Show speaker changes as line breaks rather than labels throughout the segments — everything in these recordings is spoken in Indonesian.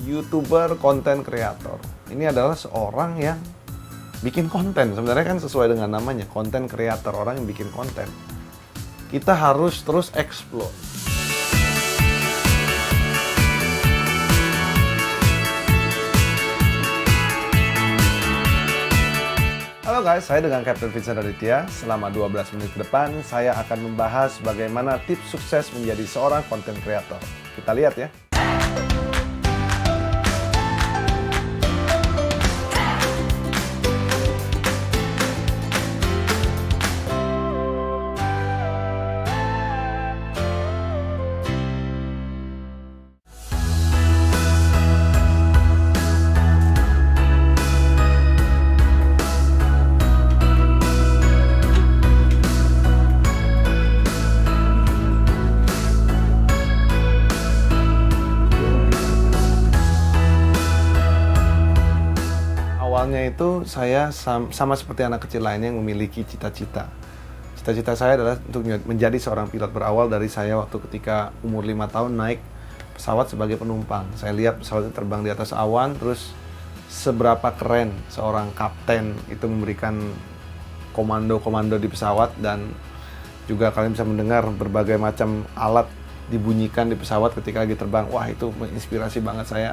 YouTuber, konten kreator. Ini adalah seorang yang bikin konten. Sebenarnya kan sesuai dengan namanya, konten kreator, orang yang bikin konten. Kita harus terus explore. Halo guys, saya dengan Captain Vincent Aditya. Selama 12 menit ke depan, saya akan membahas bagaimana tips sukses menjadi seorang konten kreator. Kita lihat ya. Awalnya itu saya sama seperti anak kecil lainnya yang memiliki cita-cita. Cita-cita saya adalah untuk menjadi seorang pilot, berawal dari saya waktu ketika umur 5 tahun naik pesawat sebagai penumpang. Saya lihat pesawat itu terbang di atas awan, terus seberapa keren seorang kapten itu memberikan komando-komando di pesawat, dan juga kalian bisa mendengar berbagai macam alat dibunyikan di pesawat ketika lagi terbang. Wah, itu menginspirasi banget saya,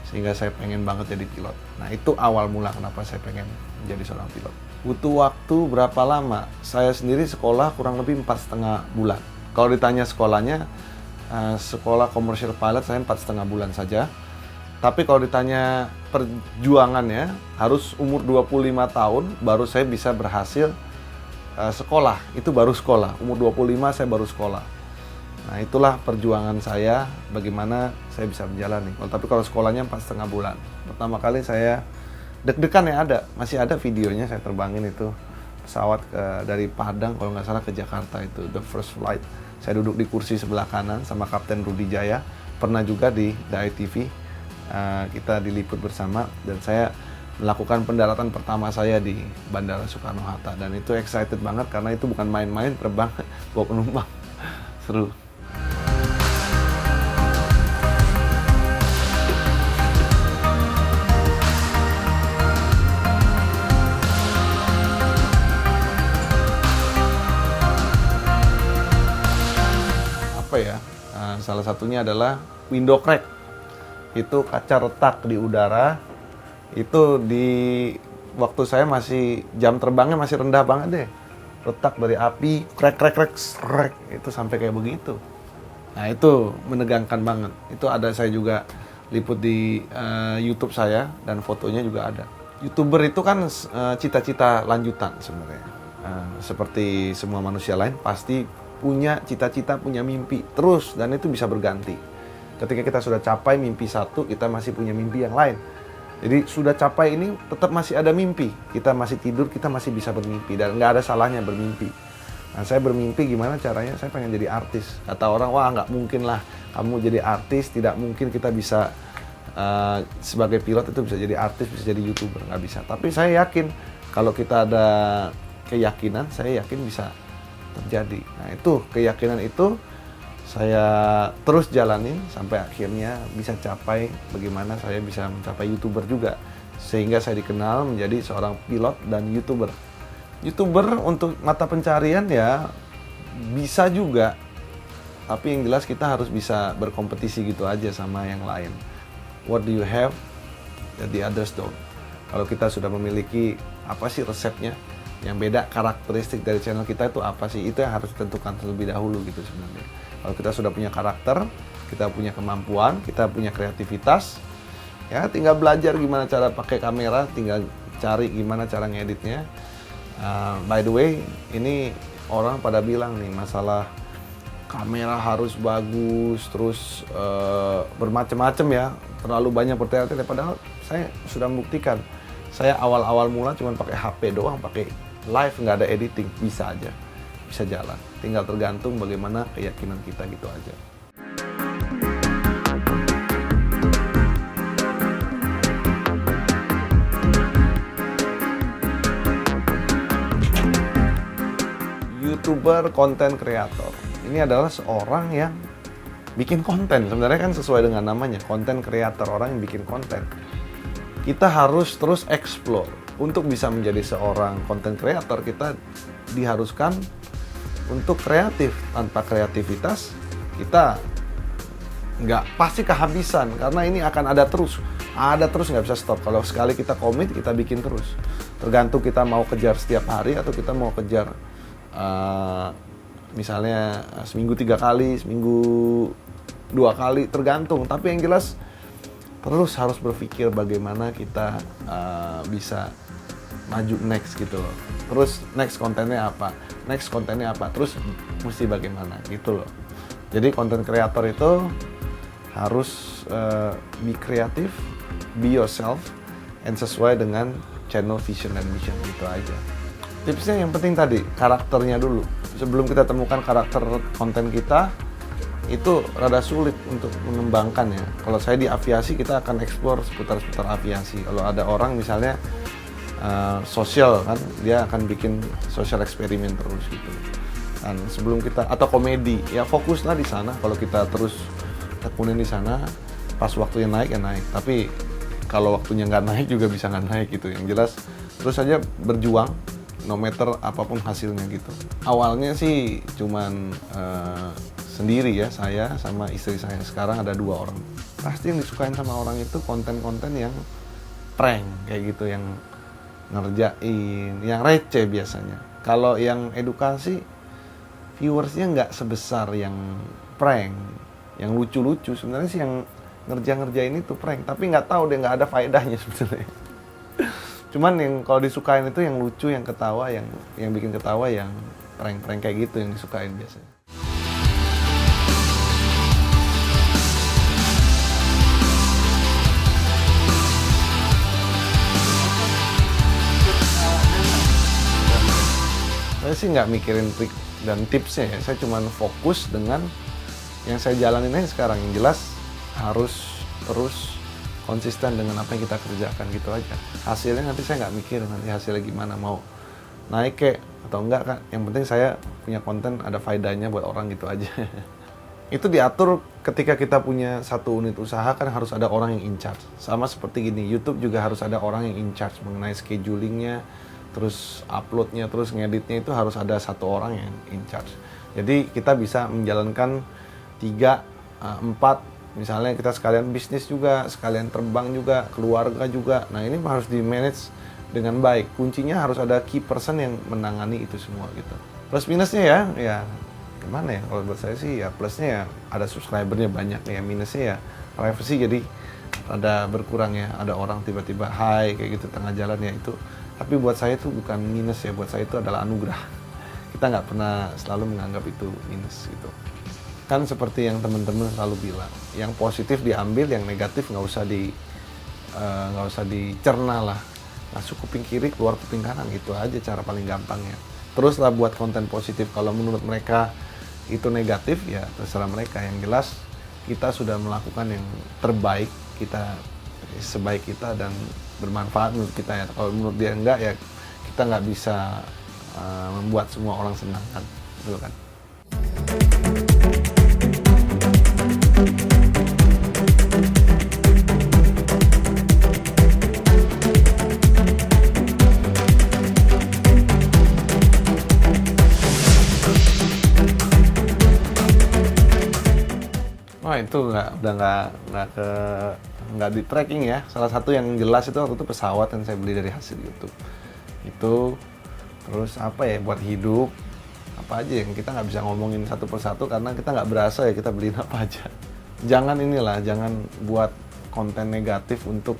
sehingga saya pengen banget jadi pilot. Nah, itu awal mula kenapa saya pengen menjadi seorang pilot. Butuh waktu berapa lama? Saya sendiri sekolah kurang lebih 4,5 bulan. Kalau ditanya sekolahnya, sekolah commercial pilot saya 4,5 bulan saja. Tapi kalau ditanya perjuangannya, harus umur 25 tahun baru saya bisa berhasil sekolah. Itu baru sekolah. Umur 25 saya baru sekolah. Nah, itulah perjuangan saya, bagaimana saya bisa menjalani. Tapi kalau sekolahnya 4,5 bulan. Pertama kali saya deg-degan ya, masih ada videonya, saya terbangin itu pesawat dari Padang kalau nggak salah ke Jakarta, itu the first flight. Saya duduk di kursi sebelah kanan sama Kapten Rudi Jaya. Pernah juga di Dai TV, kita diliput bersama, dan saya melakukan pendaratan pertama saya di Bandara Soekarno-Hatta. Dan itu excited banget karena itu bukan main-main, terbang bawa penumpang. Seru. Salah satunya adalah window crack. Itu kaca retak di udara. Itu di waktu saya masih, jam terbangnya masih rendah banget deh. Retak dari api, crack, itu sampai kayak begitu. Nah, itu menegangkan banget. Itu ada saya juga liput di YouTube saya, dan fotonya juga ada. YouTuber itu kan cita-cita lanjutan sebenarnya. Seperti semua manusia lain pasti punya cita-cita, punya mimpi terus, dan itu bisa berganti. Ketika kita sudah capai mimpi satu, kita masih punya mimpi yang lain. Jadi sudah capai ini, tetap masih ada mimpi. Kita masih tidur, kita masih bisa bermimpi, dan nggak ada salahnya bermimpi. Nah, saya bermimpi gimana caranya? Saya pengen jadi artis. Kata orang, wah nggak mungkin lah kamu jadi artis, tidak mungkin kita bisa sebagai pilot itu bisa jadi artis, bisa jadi YouTuber, nggak bisa. Tapi saya yakin kalau kita ada keyakinan, saya yakin bisa terjadi. Nah, itu keyakinan itu saya terus jalanin sampai akhirnya bisa capai bagaimana saya bisa mencapai YouTuber juga, sehingga saya dikenal menjadi seorang pilot dan YouTuber. YouTuber untuk mata pencarian ya bisa juga, tapi yang jelas kita harus bisa berkompetisi gitu aja sama yang lain. What do you have that the others don't? Kalau kita sudah memiliki apa sih resepnya, yang beda karakteristik dari channel kita itu apa sih, itu yang harus ditentukan terlebih dahulu gitu sebenarnya. Kalau kita sudah punya karakter, kita punya kemampuan, kita punya kreativitas, ya tinggal belajar gimana cara pakai kamera, tinggal cari gimana cara ngeditnya. By the way, ini orang pada bilang nih masalah kamera harus bagus, terus bermacam-macam ya, terlalu banyak bertele-tele. Padahal saya sudah membuktikan, saya awal-awal mula cuma pakai HP doang, pakai live, nggak ada editing, bisa aja, bisa jalan. Tinggal tergantung bagaimana keyakinan kita gitu aja. YouTuber, konten kreator. Ini adalah seorang yang bikin konten. Sebenarnya kan sesuai dengan namanya, konten kreator, orang yang bikin konten. Kita harus terus explore. Untuk bisa menjadi seorang konten kreator, kita diharuskan untuk kreatif. Tanpa kreativitas, kita nggak pasti kehabisan, karena ini akan ada terus, nggak bisa stop. Kalau sekali kita komit, kita bikin terus. Tergantung kita mau kejar setiap hari atau kita mau kejar misalnya seminggu 3 kali, seminggu 2 kali, tergantung. Tapi yang jelas terus harus berpikir bagaimana kita bisa maju next gitu loh. Terus next kontennya apa, terus mesti bagaimana gitu loh. Jadi konten kreator itu harus be kreatif, be yourself, and sesuai dengan channel vision dan mission, gitu aja. Tipsnya yang penting tadi, karakternya dulu. Sebelum kita temukan karakter konten kita, itu rada sulit untuk mengembangkannya. Kalau saya di aviasi, kita akan explore seputar aviasi. Kalau ada orang misalnya sosial kan, dia akan bikin social eksperimen terus gitu. Dan sebelum kita, atau komedi, ya fokuslah di sana. Kalau kita terus tekunin di sana, pas waktunya naik ya naik. Tapi kalau waktunya nggak naik juga bisa nggak naik gitu. Yang jelas terus saja berjuang, no matter apapun hasilnya gitu. Awalnya sih cuman sendiri ya, saya sama istri saya. Sekarang ada 2 orang. Pasti yang disukain sama orang itu konten-konten yang prank kayak gitu, yang ngerjain, yang receh biasanya. Kalau yang edukasi, viewersnya nggak sebesar yang prank, yang lucu-lucu. Sebenarnya sih yang ngerjain itu prank, tapi nggak tahu deh, nggak ada faedahnya sebenarnya. Cuman yang kalau disukain itu yang lucu, yang ketawa, yang bikin ketawa, yang prank-prank kayak gitu yang disukain biasanya. Saya sih nggak mikirin trik dan tipsnya ya, saya cuma fokus dengan yang saya jalanin aja sekarang. Yang jelas harus terus konsisten dengan apa yang kita kerjakan gitu aja. Hasilnya nanti saya nggak mikir nanti hasilnya gimana, mau naik kek atau enggak kan. Yang penting saya punya konten ada faedahnya buat orang gitu aja. Itu diatur ketika kita punya satu unit usaha, kan harus ada orang yang in charge. Sama seperti gini, YouTube juga harus ada orang yang in charge mengenai schedulingnya, terus uploadnya, terus ngeditnya, itu harus ada satu orang yang in charge. Jadi kita bisa menjalankan 3, 4, misalnya kita sekalian bisnis juga, sekalian terbang juga, keluarga juga. Nah ini harus di manage dengan baik. Kuncinya harus ada key person yang menangani itu semua gitu. Plus minusnya ya gimana ya, kalau buat saya sih ya plusnya ya ada subscribernya banyak, ya minusnya ya privacy jadi ada berkurang ya. Ada orang tiba-tiba hai kayak gitu tengah jalan ya itu. Tapi buat saya itu bukan minus ya, buat saya itu adalah anugerah. Kita nggak pernah selalu menganggap itu minus gitu. Kan seperti yang teman-teman selalu bilang, yang positif diambil, yang negatif nggak usah dicerna lah. Masuk kuping kiri, keluar kuping kanan, gitu aja cara paling gampangnya. Teruslah buat konten positif. Kalau menurut mereka itu negatif, ya terserah mereka. Yang jelas kita sudah melakukan yang terbaik kita, sebaik kita dan bermanfaat menurut kita ya. Kalau menurut dia enggak, ya kita nggak bisa membuat semua orang senang kan, betul kan? Wah itu nggak di tracking ya. Salah satu yang jelas itu waktu itu pesawat yang saya beli dari hasil YouTube. Itu terus apa ya, buat hidup apa aja yang kita nggak bisa ngomongin satu persatu karena kita nggak berasa ya kita beliin apa aja. Jangan buat konten negatif untuk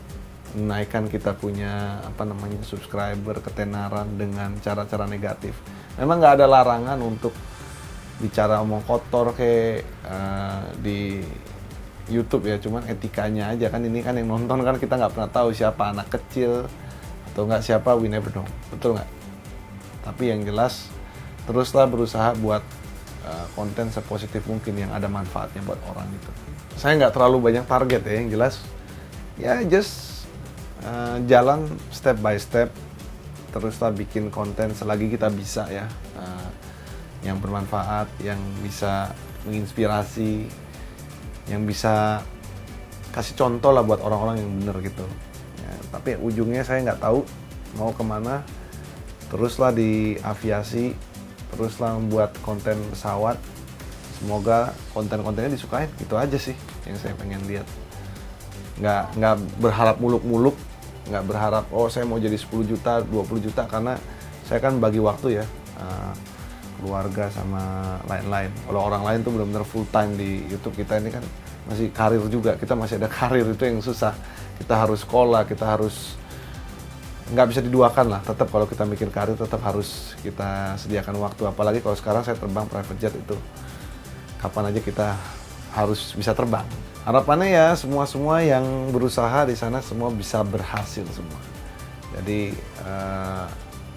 menaikkan kita punya subscriber, ketenaran dengan cara-cara negatif. Memang nggak ada larangan untuk bicara omong kotor kayak di YouTube ya, cuman etikanya aja kan. Ini kan yang nonton kan kita nggak pernah tahu siapa anak kecil atau nggak siapa, we never know, betul nggak? Tapi yang jelas teruslah berusaha buat konten sepositif mungkin yang ada manfaatnya buat orang itu. Saya nggak terlalu banyak target ya, yang jelas ya just jalan step by step, teruslah bikin konten selagi kita bisa ya, yang bermanfaat, yang bisa menginspirasi, yang bisa kasih contoh lah buat orang-orang yang bener gitu. Ya, tapi ujungnya saya nggak tahu mau kemana. Teruslah di aviasi, teruslah membuat konten pesawat. Semoga konten-kontennya disukain, gitu aja sih yang saya pengen lihat. Nggak berharap muluk-muluk, nggak berharap oh saya mau jadi 10 juta, 20 juta, karena saya kan bagi waktu ya, keluarga sama lain-lain. Kalau orang lain tuh benar-benar full time di YouTube, kita ini kan masih karir juga, kita masih ada karir, itu yang susah. Kita harus sekolah, kita harus nggak bisa diduakan lah. Tetap kalau kita mikir karir tetap harus kita sediakan waktu. Apalagi kalau sekarang saya terbang private jet, itu kapan aja kita harus bisa terbang. Harapannya ya semua yang berusaha di sana semua bisa berhasil semua. Jadi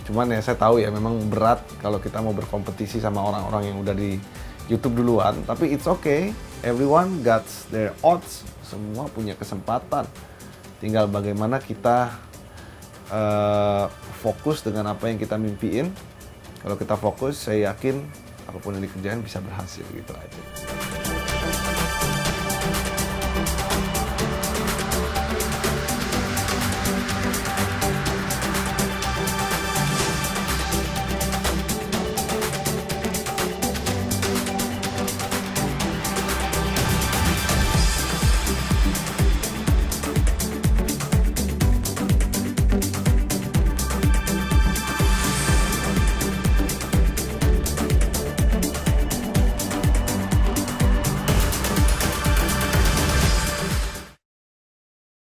cuman ya saya tahu ya memang berat kalau kita mau berkompetisi sama orang-orang yang udah di YouTube duluan. Tapi it's okay, everyone got their odds. Semua punya kesempatan. Tinggal bagaimana kita fokus dengan apa yang kita mimpiin. Kalau kita fokus, saya yakin apapun yang dikerjain bisa berhasil, gitu aja.